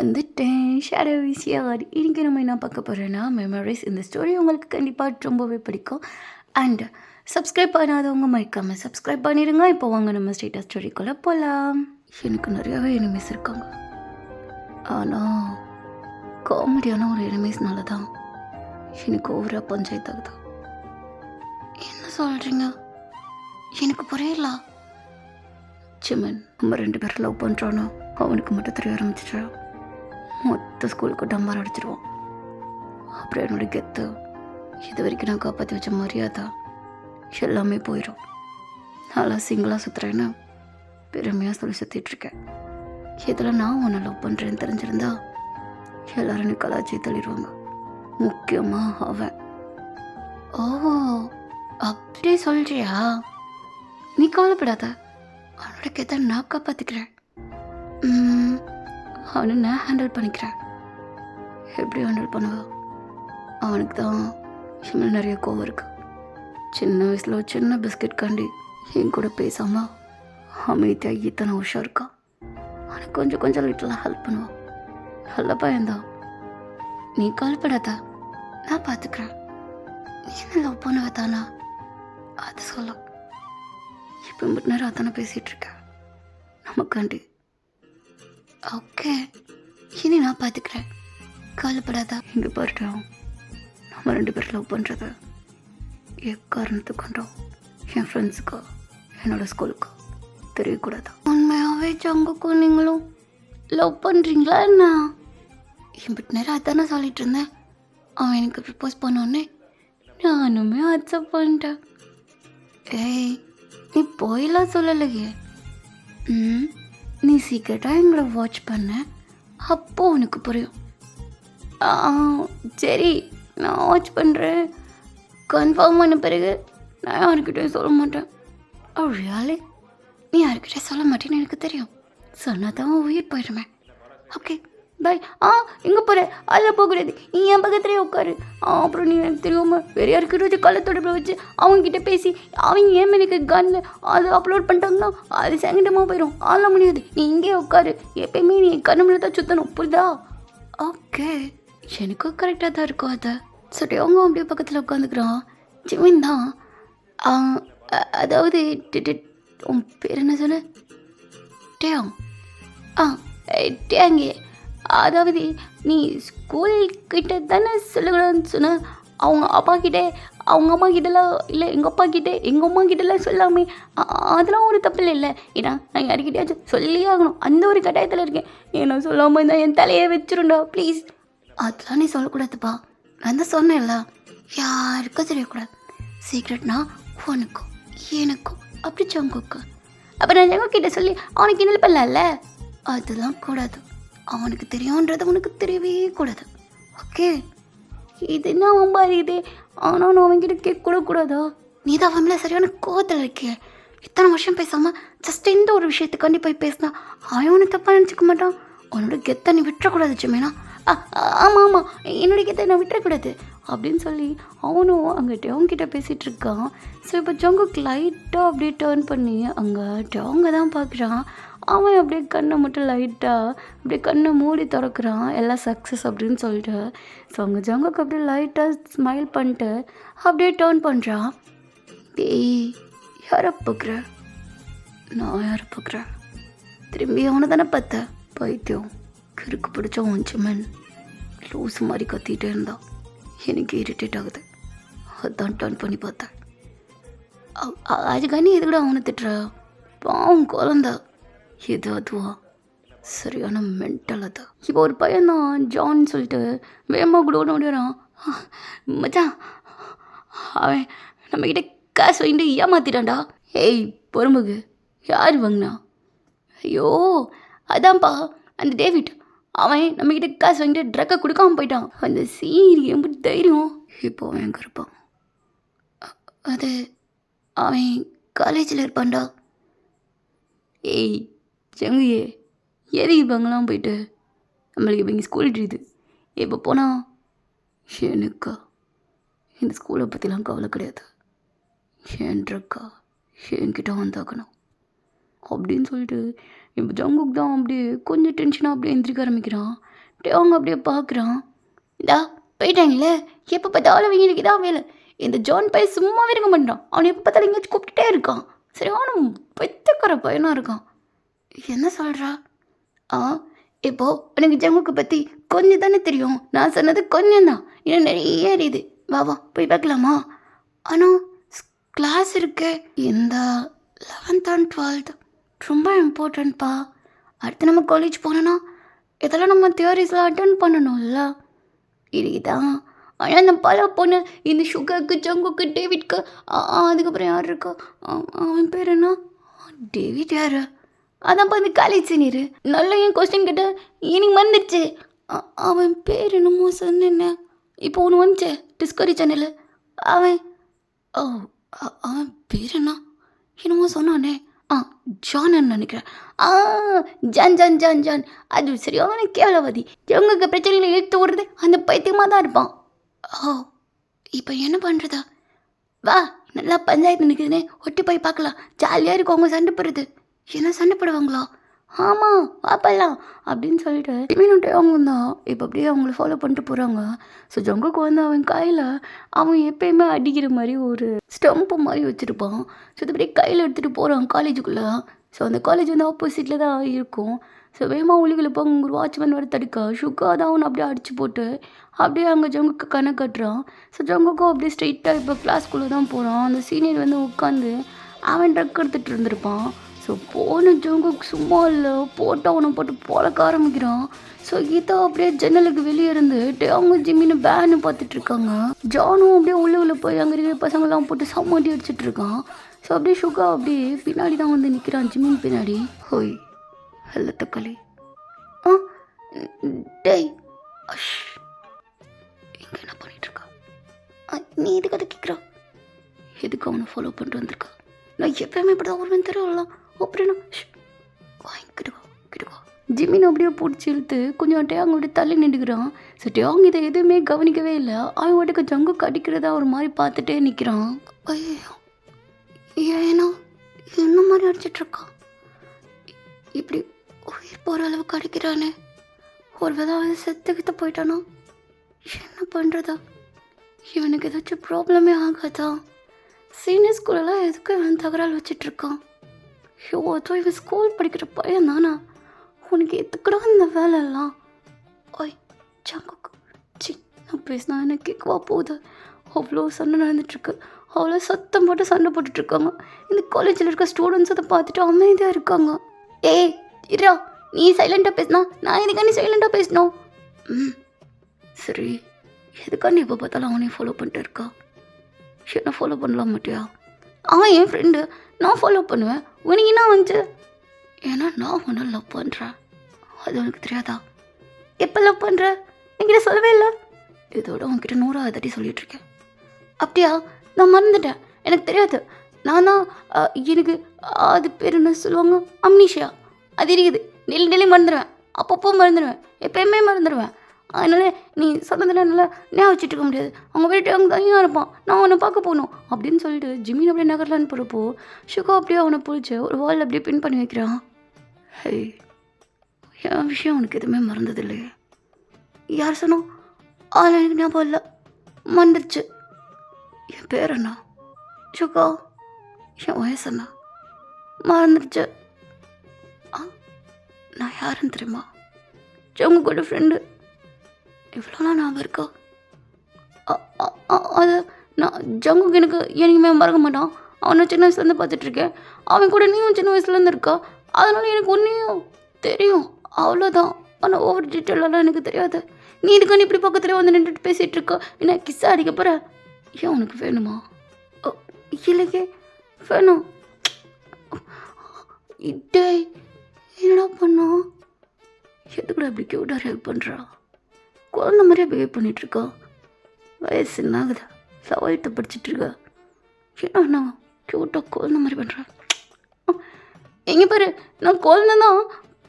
வந்துட்டேன். Shadow is here. இன்னைக்கு நம்ம என்ன பார்க்க போறோம்னா, மெமரீஸ். இந்த ஸ்டோரி உங்களுக்கு கண்டிப்பா ரொம்பவே பிடிக்கும். அண்ட் சப்ஸ்கிரைப் பண்ணாதவங்க மறக்காம சப்ஸ்கிரைப் பண்ணிடுங்க. இப்போ வாங்க நம்ம ஸ்டேட்டஸ் ஸ்டோரிக்குள்ள போகலாம். எனக்கு நிறையாவே எனிமீஸ் இருக்காங்க. ஆனால் காமெடியான ஒரு எனிமீஸ்னால தான் எனக்கு ஓவராக பஞ்சாயத்து ஆகுது. என்ன சொல்கிறீங்க? எனக்கு புரியல. சிமன் நம்ம 2 பேரும் லவ் பண்ணுறோன்னா அவனுக்கு மட்டும் தெரிய ஆரம்பிச்சிட்டா மொத்த ஸ்கூலுக்கு டம்பார் அடிச்சிடுவான். அப்புறம் என்னோட கெத்து, இது வரைக்கும் நான் காப்பாற்றி வச்ச மரியாதை எல்லாமே போயிடும். நல்லா சிங்கிளாக சுற்றுறேன்னு பெருமையாக சொல்லி சுற்றிட்டுருக்கேன். இதில் நான் உன்னை லவ் பண்ணுறேன்னு தெரிஞ்சிருந்தா எல்லாரும் கலாச்சி தள்ளிடுவாங்க. முக்கியமாக அவன். ஓ, அப்படி சொல்கிறியா? நீ கவலைப்படாத, அவனோட கெத்தை நான் காப்பாற்றிக்கிறேன். அவனை நான் ஹேண்டில் பண்ணிக்கிறேன். எப்படி ஹேண்டில் பண்ணுவா? அவனுக்கு தான் இவன் நிறைய கோவம் இருக்கு. சின்ன வயசில் ஒரு சின்ன பிஸ்கட் காண்டி என் கூட பேசாமல் அமைதியாக இத்தனை வருஷம் இருக்கான். அவனுக்கு கொஞ்சம் கொஞ்சம் லிட்டலாக ஹெல்ப் பண்ணுவான். நல்ல பையன்தான். நீ கவலைப்படாத, நான் பார்த்துக்கிறேன். நீ என்ன லவ் பண்ணுவ தானா? அது சொல்ல. இப்போ மட்டும் நேரம் அதானே பேசிகிட்டு இருக்கேன் நமக்காண்டி. ஓகே, இனி நான் பார்த்துக்கிறேன், கவலைப்படாதா. இங்கே பாருட்டோம், நம்ம 2 பேரும் லவ் பண்ணுறது எக்காரணத்துக்கு கொண்டோம் என் ஃப்ரெண்ட்ஸுக்கோ என்னோட ஸ்கூலுக்கோ தெரியக்கூடாது. உண்மையாகவே ஜங்குக்கும் நீங்களும் லவ் பண்ணுறீங்களா என்ன? இப்படி நேரம் அதானே சொல்லிட்டு இருந்தேன். அவன் எனக்கு ப்ரப்போஸ் பண்ணோன்னே நானுமே அக்செப்ட் பண்ணிட்டேன். ஏய், நீ போயெல்லாம் சொல்லலையே. நீ சீக்கிரட்டாக எங்களை வாட்ச் பண்ண, அப்போ உனக்கு புரியும். சரி, நான் வாட்ச் பண்ணுறேன். கன்ஃபார்ம் பண்ண பிறகு நான் யாருக்கிட்டையும் சொல்ல மாட்டேன். ரியாலி? நீ யாருக்கிட்டே சொல்ல மாட்டேன்னு எனக்கு தெரியும். சொன்னால் தான் உயிர் போயிடுமே. Okay, bye. எங்கே போகிற? அதில் போகக்கூடாது. நீ என் பக்கத்துலேயே உட்காரு. அப்புறம் நீ எனக்கு தெரியாமல் வேறு யாருக்கிட்ட வச்சு கள்ளத்தொடர்பில் வச்சு அவங்ககிட்ட பேசி அவங்க ஏன் எனக்கு கன்னில் அதை அப்லோட் பண்ணிட்டாங்கன்னா அது செகண்டமாக போயிடும். ஆள முடியாது. நீ இங்கே உட்காரு. எப்பயுமே நீ கண்ணு தான் சுற்றணும், புரியுதா? ஓகே, எனக்கும் கரெக்டாக தான் இருக்கும். அதை சரி, அவங்க அப்படியே பக்கத்தில் உட்காந்துக்கிறான். ஜிமின் தான். அதாவது உன் பேர் என்ன சொன்ன? டேங். டேங்கே. அதாவது நீ ஸ்கூல்கிட்ட தானே சொல்லக்கூடாதுன்னு சொன்ன. அவங்க அப்பா கிட்டே, அவங்க அம்மா கிட்டலாம் இல்லை, எங்கள் அப்பா கிட்டே, எங்கள் அம்மா கிட்டலாம் சொல்லாமே. அதெல்லாம் ஒரு தப்பு இல்லை. ஏன்னா நான் யாருக்கிட்டையாச்சும் சொல்லியே ஆகணும், அந்த ஒரு கட்டாயத்தில் இருக்கேன். ஏன்னா சொல்லாமல் இருந்தால் என் தலையை வச்சிருண்டா ப்ளீஸ். அதெல்லாம் நீ சொல்லக்கூடாதுப்பா. நான் தான் சொன்னேன்ல, யாருக்கும் தெரியக்கூடாது. சீக்ரெட்னா உனக்கும் எனக்கும் அப்படி ஜங்குக்கு. அப்போ நான் ஜங்கு கிட்ட சொல்லி அவனுக்கு என்ன பண்ணல. அதெல்லாம் கூடாது. அவனுக்கு தெரியுன்றது உனக்கு தெரியவே கூடாது. ஓகே, இது என்ன அவன் இது? ஆனால் நான் அவன்கிட்ட கேட்கக்கூடாதா? நீ தான் அவன் மேலே சரியான கோவத்தில் இருக்கிய. இத்தனை வருஷம் பேசாமல் ஜஸ்ட் இந்த ஒரு விஷயத்துக்காண்டி போய் பேசினா அவன் ஒன்று தப்பாக நினச்சிக்க மாட்டான். அவனோட கெத்தை நீ விட்டுறக்கூடாது ஜிமேனா. ஆமாம், என்னோட கெத்தை நான் விட்டுறக்கூடாது அப்படின்னு சொல்லி அவனும் அங்கே டேங்கிட்ட பேசிகிட்டு இருக்கான். ஸோ இப்போ ஜங்குக்கு லைட்டாக அப்படியே டேர்ன் பண்ணி அங்கே டேங்க தான் பார்க்குறான். அவன் அப்படியே கண்ணை மட்டும் லைட்டாக அப்படியே கண்ணை மூடி திறக்கிறான். எல்லாம் சக்ஸஸ் அப்படின்னு சொல்லிட்டு. ஸோ அங்கே ஜங்குக்கு அப்படியே லைட்டாக ஸ்மைல் பண்ணிட்டு அப்படியே டேர்ன் பண்ணுறான். டேய், யாரை பார்க்குற? நான் யாரை பார்க்குறேன்? திரும்பி அவனை தானே பார்த்தேன். பைத்தியம், கிறுக்கு பிடிச்ச ஒன்றுமன் லூஸ் மாதிரி கத்திகிட்டே இருந்தான். எனக்கு இரிட்டேட் ஆகுது. அதான் டர்ன் பண்ணி பார்த்தேன். அதுக்காண்டி எது கூட அவனை திட்டுற? பாவம் குழந்த. இது அதுவா? சரியான மென்டல். அது இப்போ ஒரு பையன்தான் ஜான் சொல்லிட்டு வேகமாக கூட ஒன்று ஓடுறான். மச்சான், அவன் நம்மக்கிட்ட காசு வாங்கிட்டு ஏமாத்திட்டான்டா. ஏய் பொறுமுகு, யார் வாங்கினா? ஐயோ அதான்ப்பா, அந்த டேவிட். அவன் நம்மக்கிட்ட காசு வாங்கிட்டு ட்ரக்கை கொடுக்காமல் போயிட்டான். அந்த சீரி எப்படி தைரியம்? இப்போ அவன் எங்கே இருப்பான்? அது அவன் காலேஜில் இருப்பான்டா. ஏய் ஜங்குயே, எது இவங்கெல்லாம் போயிட்டு நம்மளுக்கு இப்போ இங்கே ஸ்கூல் இருக்குது. இப்போ போனால் எனக்கா இந்த ஸ்கூலை பற்றிலாம் கவலை கிடையாது. என் ட்ரக்கா என்கிட்ட வந்தாக்கணும் அப்படின்னு சொல்லிட்டு இப்போ ஜங்குக்கு தான் அப்படியே கொஞ்சம் டென்ஷனாக அப்படியே எந்திரிக்க ஆரம்பிக்கிறான். அப்படியே அவங்க அப்படியே பார்க்குறான். இந்தா போயிட்டாங்களே, எப்போ பார்த்தாலும் அவங்களுக்கு தான் வேலை. இந்த ஜான் பையன் சும்மாவே இருக்க மாட்டான். அவனை எப்போ பார்த்தாலும் எங்கேயாச்சும் கூப்பிட்டுட்டே இருக்கான். சரியான பெத்தக்கார பையனாக இருக்கான். என்ன சொல்கிறா? ஆ இப்போ உனக்கு ஜங்குக்கு பற்றி கொஞ்சம் தானே தெரியும். நான் சொன்னது கொஞ்சம் தான், இன்னும் நிறைய இருக்குது. வா வா போய் பார்க்கலாமா? ஆனால் கிளாஸ் இருக்கு. இந்த 11th and 12th ரொம்ப இம்பார்ட்டன்ட்ப்பா. அடுத்து நம்ம காலேஜ் போனோன்னா இதெல்லாம் நம்ம தியரிஸ்லாம் அட்டன் பண்ணணும்ல. இதுதான். ஆனால் அந்த பல பொண்ணு இந்த சுகருக்கு ஜங்குக்கு டேவிட்க்கு அதுக்கப்புறம் யார் இருக்கா? அவன் பேர் என்ன? டேவிட் யார்? அதான்ப்பா அந்த காலேஜ் சீனியர். நல்லா என் கொஸ்டின் கேட்ட எனக்கு மறந்துடுச்சு. அவன் பேர் என்னமோ சொன்னேன்ன. இப்போ ஒன்று வந்துச்சு டிஸ்கவரி சேனல். அவன் ஓ அவன் பேர் என்ன என்னமோ சொன்னானே. ஜான்னு நினைக்கிறேன். ஜான் ஜான் ஜான் ஜான் அது சரியான கேவலவாதி. ஜங்குக்கு பிரச்சனைகளை இழுத்து விடுறது அந்த பைத்தியமாக தான் இருப்பான். ஓ இப்போ என்ன பண்ணுறதா? வா நல்லா பஞ்சாயத்து நிற்குதுன்னே ஒட்டி போய் பார்க்கலாம். ஜாலியாக இருக்கும் அவங்க சண்டை போடுறது. என்ன சண்டை போடுவாங்களா? ஆமாம் வாப்பலாம் அப்படின்னு சொல்லிட்டு மீனும் அவங்க தான் இப்போ அப்படியே அவங்கள ஃபாலோ பண்ணிட்டு போகிறாங்க. ஸோ ஜங்குக்கு வந்து அவன் கையில் அவன் எப்பயுமே அடிக்கிற மாதிரி ஒரு ஸ்டம்ப்பு மாதிரி வச்சுருப்பான். ஸோ இது அப்படியே கையில் எடுத்துகிட்டு போகிறான் காலேஜுக்குள்ளே. ஸோ அந்த காலேஜ் வந்து ஆப்போசிட்டில் தான் இருக்கும். ஸோ வேகமாக ஒளிகளை இப்போ ஒரு வாட்ச்மேன் வர தடுக்கா. ஷுக்கா தான் அவனை அப்படியே அடிச்சு போட்டு அப்படியே அங்கே ஜங்குக்கு கணக்கு கட்டுறான். ஸோ ஜங்குக்கும் அப்படியே ஸ்ட்ரெயிட்டாக இப்போ கிளாஸ்க்குள்ளே தான் போகிறான். அந்த சீனியர் வந்து உட்காந்து அவன் ட்ரக் எடுத்துகிட்டு இருந்திருப்பான். ஸோ போன ஜங்குக்கு சும்மா இல்லை போட்டு அவனை போட்டு பழக்க ஆரம்பிக்கிறான். ஸோ கீதா அப்படியே ஜன்னலுக்கு வெளியே இருந்து அவங்க ஜிம்மின்னு பேனு பார்த்துட்ருக்காங்க. ஜானும் அப்படியே உள்ள போய் அங்கே இருக்கிற பசங்கள்லாம் போட்டு சம்மாட்டி அடிச்சிட்டு இருக்கான். ஸோ அப்படியே சுகா அப்படியே பின்னாடி தான் வந்து நிற்கிறான் ஜிம்மின் பின்னாடி. ஹோய் ஹலோ தக்காளி. டேய் அஷ் இங்கே என்ன பண்ணிகிட்ருக்கா? நீ எதுக்கு அதை கேட்குறா? எதுக்கு அவனை ஃபாலோ பண்ணிட்டு வந்திருக்கா? நான் எப்பயுமே இப்படி தான் ஒருவன் தெரியலாம் அப்படின்னா வாங்கிக்கிடுவா கிடுவா. ஜிம்மின் அப்படியே பிடிச்சி இழுத்து கொஞ்சம் டேங்க விட்டு தள்ளி நின்றுக்கிறான். ஸோ டேங்க இதை எதுவுமே கவனிக்கவே இல்லை. அவன் வாட்டுக்கு ஜங்கு கடிக்கிறதா ஒரு மாதிரி பார்த்துட்டே நிற்கிறான். ஐயோ ஏன்னா என்ன மாதிரி அடிச்சிட்ருக்கான்? இப்படி உயிர் போகிற அளவுக்கு அடிக்கிறானே. ஒரு வேளை அவன் செத்துக்கிட்ட போயிட்டானா? என்ன பண்ணுறதா? இவனுக்கு ஏதாச்சும் ப்ராப்ளமே ஆகாதா? சீனியர் ஸ்கூலெல்லாம் எதுக்கு இவன் தகராறு வச்சிட்ருக்கான்? ஐயோ அதோ இவன் ஸ்கூல் படிக்கிற பையன் தானா? உனக்கு எதுக்குடா இந்த வேலைலாம்? ஓய் ஜங்குக்கு சி நான் பேசினா எனக்கு கேட்கவா போகுது? அவ்வளோ சண்டை நடந்துட்டுருக்கு. அவ்வளோ சத்தம் போட்டு சண்டை போட்டுட்ருக்காங்க. இந்த காலேஜில் இருக்க ஸ்டூடெண்ட்ஸ் அதை பார்த்துட்டு அமைதியாக இருக்காங்க. ஏய் இரா நீ சைலண்ட்டாக பேசினா நான் எதுக்கா நீ சைலண்ட்டாக பேசணும்? சரி எதுக்கா நீ இப்போ பார்த்தாலும் அவனையும் ஃபாலோ பண்ணிட்டு இருக்கா? என்ன ஃபாலோ பண்ணலாம் மாட்டியா? அவன் என் ஃப்ரெண்டு, நான் ஃபாலோ பண்ணுவேன். உனக்கு என்ன வந்துச்சு? ஏன்னா நான் ஒன்று லவ் பண்ணுறேன். அது உனக்கு தெரியாதா? எப்போ லவ் பண்ணுற? என்கிட்ட சொல்லவே இல்லை. இதோட உன்கிட்ட 100 தட்டி சொல்லிகிட்ருக்கேன். அப்படியா? நான் மறந்துட்டேன், எனக்கு தெரியாது. நான் தான் எனக்கு அது பேர் என்ன சொல்லுவாங்க, அம்னீஷியா அது இருக்குது. டெய்லி மறந்துடுவேன், அப்பப்போ மறந்துடுவேன், எப்பயுமே மறந்துடுவேன். அதனால் நீ சொன்னதில் நல்லா ஞாபகம் வச்சுட்டு இருக்க முடியாது. அவங்க வீட்டு அவங்க தனியாக இருப்பான், நான் அவனை பார்க்க போகணும் அப்படின்னு சொல்லிட்டு ஜிம்மின் அப்படியே நகரலான்னு போகிறப்போ ஷுகா அப்படியே அவனை பிடிச்சி ஒரு வால் அப்படியே பின் பண்ணி வைக்கிறான். ஹே என் விஷயம் உனக்கு எதுவுமே மறந்தது இல்லையே? யார் சொன்னோம்? அதில் எனக்கு ஞாபகம் இல்லை, மறந்துடுச்சு. என் பேர் என்ன? ஷுகா. என் வயசு என்ன? மறந்துடுச்சு. நான் யாருன்னு தெரியுமா? உங்க கூட ஃப்ரெண்டு. இவ்வளோலாம் ஞாபகம் இருக்கா? அது நான் ஜங்குக்கு எனக்கு எனக்குமே மறக்க மாட்டான். அவனை சின்ன வயசுலேருந்து பார்த்துட்ருக்கேன். அவன் கூட நீயும் சின்ன வயசுலேருந்து இருக்கா. அதனால் எனக்கு ஒன்றையும் தெரியும், அவ்வளோதான். ஆனால் ஓவர் டீட்டெயிலெல்லாம் எனக்கு தெரியாது. நீ இதுக்கான இப்படி பக்கத்தில் வந்து நின்றுட்டு பேசிகிட்டு இருக்கா. என்ன கிஸ்ஸா அடிக்க போகிற? ஏன் உனக்கு வேணுமா? இல்லையே வேணும். டே என்னடா பண்ணா? எதுக்கூட அப்படி க்யூட்டாக ரியாக்ட் பண்ணுறா? குழந்த மாதிரியே பிஹேவ் பண்ணிகிட்ருக்கா. வயசு என்ன ஆகுதா? 7th படிச்சுட்ருக்கா. என்ன க்யூட்டாக குழந்த மாதிரி பண்ணுறா? எங்கே பாரு, நான் குழந்த தான்.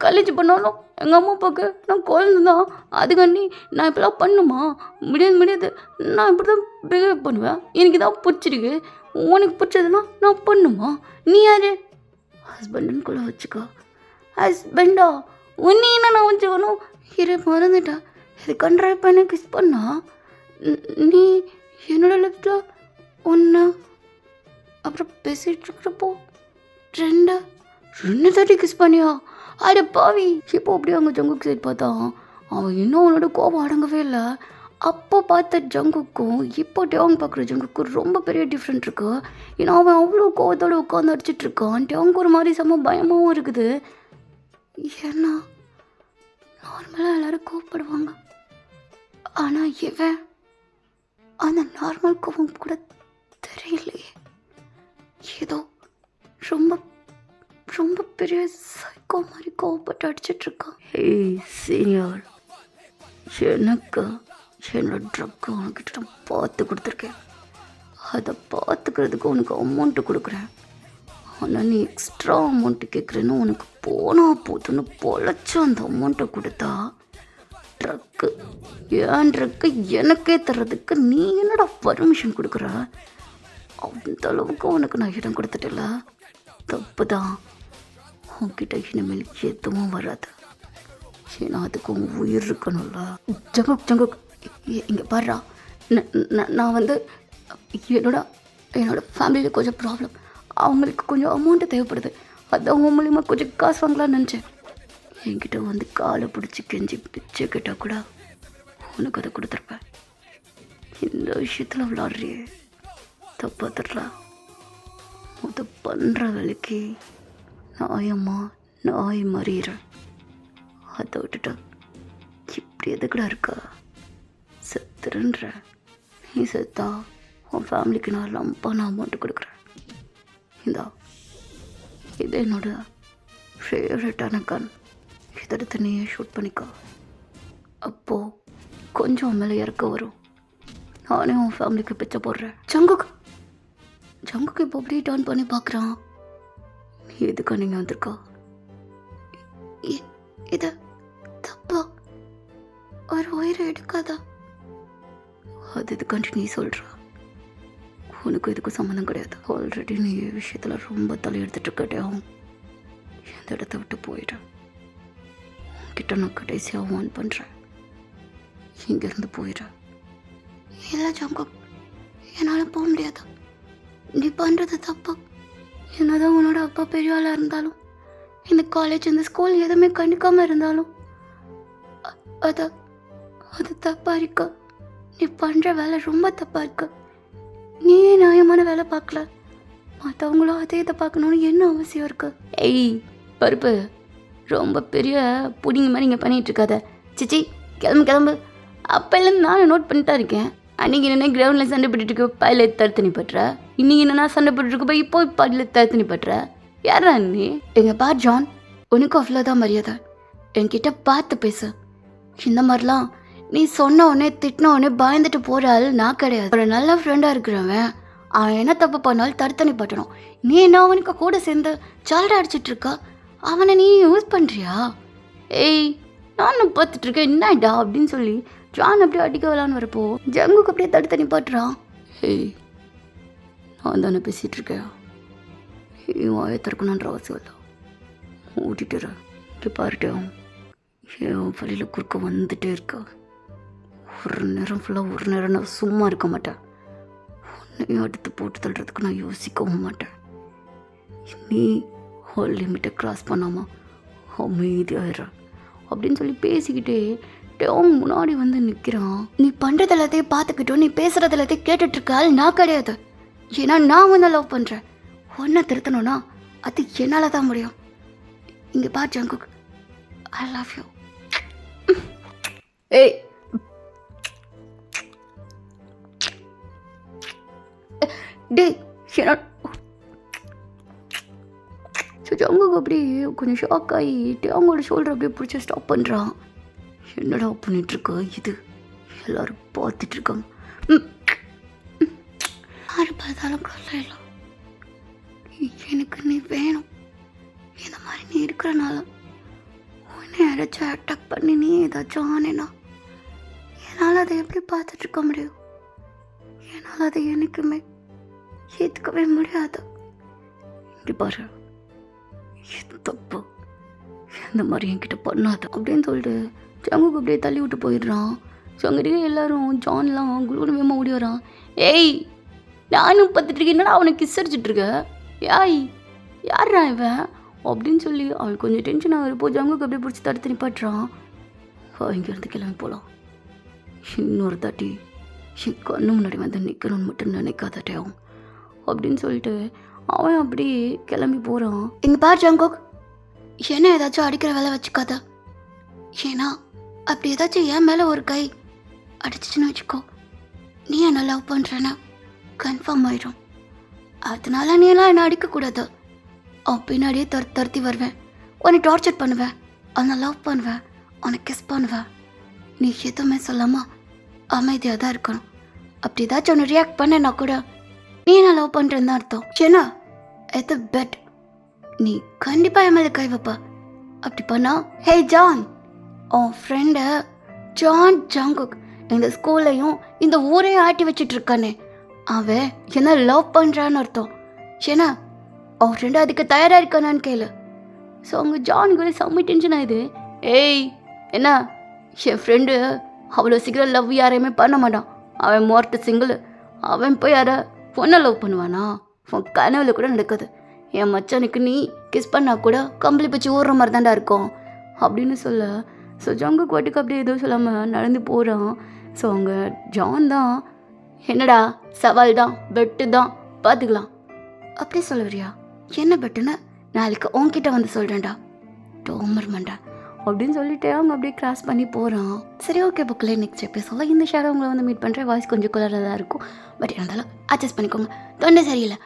காலேஜ் பண்ணாலும் எங்கள் அம்மா அப்பாவுக்கு நான் குழந்த தான். அதுக்காண்டி நான் இப்படிலாம் பண்ணுமா? முடியாது. நான் இப்படி தான் பிஹேவ் பண்ணுவேன். எனக்கு தான் பிடிச்சிருக்கு. உனக்கு பிடிச்சதுன்னா நான் பண்ணுமா? நீ யார்? ஹஸ்பண்டுன்னு கூட வச்சுக்கோ. ஹஸ்பண்டா? உன்னை என்ன நான் வச்சுக்கணும்? இரு மறந்துட்டேன். இது கண்ட்ராக்ட் பண்ண கிஸ் பண்ணா நீ என்னோட லிப்டில் ஒன்று, அப்புறம் பேசிகிட்டு இருக்கிறப்போ ரெண்டு ரெண்டு தாட்டி கிஸ் பண்ணியா? அட பாவி. இப்போ அப்படியே அங்கே ஜங்குக் சைட் பார்த்தா அவன் இன்னும் அவனோட கோபம் அடங்கவே இல்லை. அப்போ பார்த்த ஜங்குக்கும் இப்போ டேவங் பார்க்குற ஜங்குக்கும் ரொம்ப பெரிய டிஃப்ரெண்ட் இருக்கு. ஏன்னா அவன் அவ்வளோ கோவத்தோடு உட்காந்து அடிச்சிட்டு இருக்கான். டேவங் ஒரு மாதிரி செம்ம பயமாகவும் இருக்குது. ஏன்னா நார்மலாக எல்லோரும் கோவப்படுவாங்க, ஆனால் இவன் அந்த நார்மல் கோவம் கூட தெரியலையே. ஏதோ ரொம்ப ரொம்ப பெரிய சைக்கோ மாதிரி கோவப்பட்டு அடிச்சிட்ருக்கான். ஏய் சீனியர், எனக்கு என்னோட ட்ரக்கு உனக்கிட்ட நான் பார்த்து கொடுத்துருக்கேன். அதை பார்த்துக்கிறதுக்கு உனக்கு அமௌண்ட்டு கொடுக்குறேன். ஆனால் நீ எக்ஸ்ட்ரா அமௌண்ட்டு கேட்குறேன்னு உனக்கு போனால் போதுன்னு பொழைச்சி அந்த அமௌண்ட்டை கொடுத்தா ட்ரக்கு ஏன் ட்ரக்கு எனக்கே தர்றதுக்கு நீ என்னோட பர்மிஷன் கொடுக்குற? அந்த அளவுக்கு உனக்கு நான் இடம் கொடுத்துட்டல. தப்பு தான். உன்கிட்ட இனிமேல் எதுவும் வராது. ஏன்னா அதுக்கு உன் உயிர் இருக்கணும்ல. ஜங்குக் ஜங்குக் இங்கே பாடுறா. நான் வந்து என்னோட ஃபேமிலியில் கொஞ்சம் ப்ராப்ளம். அவங்களுக்கு கொஞ்சம் அமௌண்ட்டு தேவைப்படுது. அதான் உன் மூலிமா கொஞ்சம் காசு வாங்கலான்னு நினச்சேன். என்கிட்ட வந்து காலை பிடிச்சி கெஞ்சி பிச்சை கேட்டால் கூட உனக்கு அதை கொடுத்துருப்பேன். இந்த விஷயத்தில் விளாட்றியே, தப்பா தரல. அது பண்ணுற வேலைக்கு நாயம்மா நாய் மறியிறேன். அதை விட்டுட்டு இப்படி எதுக்குடா இருக்கா? செத்துருன்ற. நீ செத்தா உன் ஃபேமிலிக்கு நான் லம்பான அமௌண்ட்டு கொடுக்குறேன். இந்தா, இது என்னோட ஃபேவரட்டான கன். இதெடுத்து நீயே ஷூட் பண்ணிக்கோ. அப்போது கொஞ்சம் மேலே இறக்க வரும். நானே உன் ஃபேமிலிக்கு பிச்சை போடுறேன். ஜங்குக்கு இப்போ அப்படியே டர்ன் பண்ணி பார்க்குறான். நீ எதுக்கா நீங்கள் வந்திருக்கா? இது தப்பா? ஒரு உயிரை எடுக்காதா? அது இதுக்காண்டி நீ சொல்கிறா. உனக்கு இதுக்கும் சம்மந்தம் கிடையாது. ஆல்ரெடி நீ விஷயத்தில் ரொம்ப தலையெடுத்துட்டு இருக்கட்டும். இந்த இடத்த விட்டு போயிட்டேன். உன்கிட்ட நான் கடைசியாக வார்ன் பண்ணுறேன், இங்கேருந்து போயிடுறேன். இல்லை ஜங்குக், என்னால் போக முடியாது. நீ பண்ணுறது தப்பு. என்னதான் உன்னோட அப்பா பெரிய ஆளாக இருந்தாலும், இந்த காலேஜ் இந்த ஸ்கூல் எதுவுமே கண்டுக்காமல் இருந்தாலும் அது தப்பாக இருக்கு. நீ பண்ணுற வேலை ரொம்ப தப்பாக இருக்கு. நீயே நியாயமான வேலை பார்க்கல, மற்றவங்களும் அதே இதை பார்க்கணுன்னு என்ன அவசியம் இருக்கு? ஏய் பருப்பு, ரொம்ப பெரிய புடிங்க மாதிரி இங்கே பண்ணிகிட்டு இருக்காத. சிச்சி கிளம்பு. அப்போலேருந்து நானும் நோட் பண்ணிட்டு தான் இருக்கேன். அன்றைக்கி என்னென்ன கிரவுண்டில் சண்டை போட்டுட்டு பாயில் தடுத்து நீ பட்டுற. இன்றைக்கி என்னென்னா சண்டை போட்டுருக்கு போய் இப்போ பாயில் தடுத்து நீ பட்டுற. யாரா நீ? எங்கள் பா ஜான், உனக்கு அவ்வளோதான் மரியாதை. என்கிட்ட பார்த்து பேசு. இந்த மாதிரிலாம் நீ சொன்ன உடனே திட்டின உடனே பயந்துட்டு போகிற ஆள் நான் கிடையாது. ஒரு நல்ல ஃப்ரெண்டாக இருக்கிறவன் அவன் என்ன தப்பு பண்ணாலும் தடுத்து நீ பட்டணும். நீ என்ன அவனுக்கு கூட சேர்ந்து சால்டா அடிச்சிட்ருக்கா? அவனை நீ யூஸ் பண்ணுறியா? ஏய் நானும் பார்த்துட்ருக்கேன் என்னடா அப்படின்னு சொல்லி ஜான் அப்படியே அடிக்க வரலான்னு வரப்போ ஜங்குக்கு அப்படியே தடுத்து நிப்பாட்டுறான். ஏய் நான் தானே பேசிகிட்டு இருக்கேன், வாயை திறக்கணுன்ற அவசியம் இல்லை. ஓட்டிட்டுற பாருட்டேன். என் வழியில் குறுக்க வந்துட்டே இருக்கா. ஒரு நேரம் ஃபுல்லாக ஒரு நேரம் நான் சும்மா இருக்க மாட்டேன். உன்னையும் அடுத்து போட்டு தள்ளுறதுக்கு நான் யோசிக்கவும் மாட்டேன். நீ ஹோல் லிமிட்டை கிராஸ் பண்ணாமல் அமைதியாகிற அப்படின்னு சொல்லி பேசிக்கிட்டே அவங்க முன்னாடி வந்து நிற்கிறான். நீ பண்ணுறது எல்லாத்தையும் பார்த்துக்கிட்டோம், நீ பேசுகிறது எல்லாத்தையும் கேட்டுட்ருக்க ஆள் நான் கிடையாது. ஏன்னா நான் வந்து லவ் பண்ணுறேன். ஒன்றை திருத்தணும்னா அது என்னால் தான் முடியும். இங்கே பார் ஜங்குக், ஐ லவ் யூ. ஏய் டே ஜங்குக்கு அப்படியே கொஞ்சம் ஷாக் ஆகிட்டு அவங்களோட ஷோல்டர் அப்படியே பிடிச்சி ஸ்டாப் பண்ணுறான். என்னடா பண்ணிகிட்ருக்க? இது எல்லோரும் பார்த்துட்ருக்காங்க. யார் பார்த்தாலும் கொல்ல. எனக்கு நீ வேணும். இந்த மாதிரி நீ இருக்கிறனால உன்னை யாராச்சும் அட்டாக் பண்ணி நீ ஏதாச்சும் ஆனேன்னா என்னால் அதை எப்படி பார்த்துட்ருக்க முடியும்? என்னால் அதை எனக்குமே ஏற்றுக்கவே முடியாது. இப்படி பாரு, இது தப்பு, இந்த மாதிரி என்கிட்ட பண்ணாத அப்படின்னு சொல்லிட்டு ஜங்குக்கு அப்படியே தள்ளி விட்டு போயிடுறான். ஸோ அங்கிட்டே எல்லாரும் ஜான்லாம் குழுன்னு வேகமாக ஓடி வரான். ஏய் நானும் பார்த்துட்டு இருக்கேன், என்னடா அவனை கிஸ் அடிச்சிட்ருக்க, யாய் யார்ரா இவன் அப்படின்னு சொல்லி அவனுக்கு கொஞ்சம் டென்ஷன் ஆகிறப்போ ஜங்குக்கு அப்படியே பிடிச்சி தடுத்து நிப்பாட்டுறான். இங்கேருந்து கிளம்பி போகலாம், இன்னொரு தாட்டி என் கண்ணு முன்னாடி வந்து நிற்கணும்னு மட்டும் நினைக்காதட்டையும் அப்படின்னு சொல்லிட்டு அவன் அப்படி கிளம்பி போகிறான். இங்கே பார் ஜங்குக், என்ன ஏதாச்சும் அடிக்கிற வேலை வச்சுக்காத, ஏன்னா அப்படி ஏதாச்சும் என் மேலே ஒரு கை அடிச்சிச்சுன்னு வச்சுக்கோ, நீ என்ன லவ் பண்ணுறேன்னா கன்ஃபார்ம் ஆயிடும். அதனால நீ எல்லாம் என்ன அடிக்கக்கூடாது. அவன் பின்னாடியே துரத்தி வருவேன், உன்னை டார்ச்சர் பண்ணுவேன், அவனை லவ் பண்ணுவேன், உன்னை கிஸ் பண்ணுவேன். நீ எதுவுமே சொல்லாமல் அமைதியாக தான் இருக்கணும். அப்படி ஏதாச்சும் ஒன்று ரியாக்ட் பண்ணேன்னா கூட நீ என்ன லவ் பண்ணுறேன்னு தான் அர்த்தம். ஏன்னா எது பெட், நீ கண்டிப்பாக என் மேலே கை வைப்ப. அப்படி பண்ணா ஹே ஜான், உன் ஃப்ரெண்டு ஜான் ஜங்குக் இந்த ஸ்கூல்லையும் இந்த ஊரையும் ஆட்டி வச்சிட்டு இருக்கானே, அவன் என்ன லவ் பண்ணுறான்னு அர்த்தம். ஏன்னா அவன் ஃப்ரெண்டு அதுக்கு தயாராக இருக்கானான்னு கேளு. ஸோ அவங்க ஜான் கூட செம்ம டென்ஷன் ஆகுது. ஏய் என்ன, என் ஃப்ரெண்டு அவ்வளோ சீக்கிரம் லவ் யாரையுமே பண்ண மாட்டான், அவன் மோர்ட்டு சிங்கிள். அவன் போய் யாரை பொண்ணை லவ் பண்ணுவானா, உன் கனவுல கூட நடக்காது. என் மச்சானுக்கு நீ கிஸ் பண்ணால் கூட கம்பளி பிச்சு ஊறுற மாதிரி தான்டா இருக்கும் அப்படின்னு சொல்ல. ஸோ ஜங்குக்கு வாட்டுக்கு அப்படியே எதுவும் சொல்லாமல் நடந்து போகிறான். ஸோ அவங்க ஜான் தான் என்னடா சவால் தான், பெட்டு தான், பார்த்துக்கலாம் அப்படி சொல்லுவியா, என்ன பெட்டுன்னு நாளைக்கு உன்கிட்ட வந்து சொல்கிறேன்டா டோமர் மண்டா அப்படின்னு சொல்லிட்டு அவங்க அப்படியே கிராஸ் பண்ணி போகிறான். சரி ஓகே, புக்கில் நெக்ஸ்ட் எபிசோட இந்த ஷேர் உங்களை வந்து மீட் பண்ணுறேன். வாய்ஸ் கொஞ்சம் குளராக தான் இருக்கும், பட் இருந்தாலும் அட்ஜஸ்ட் பண்ணிக்கோங்க, தொண்டை சரியில்லை.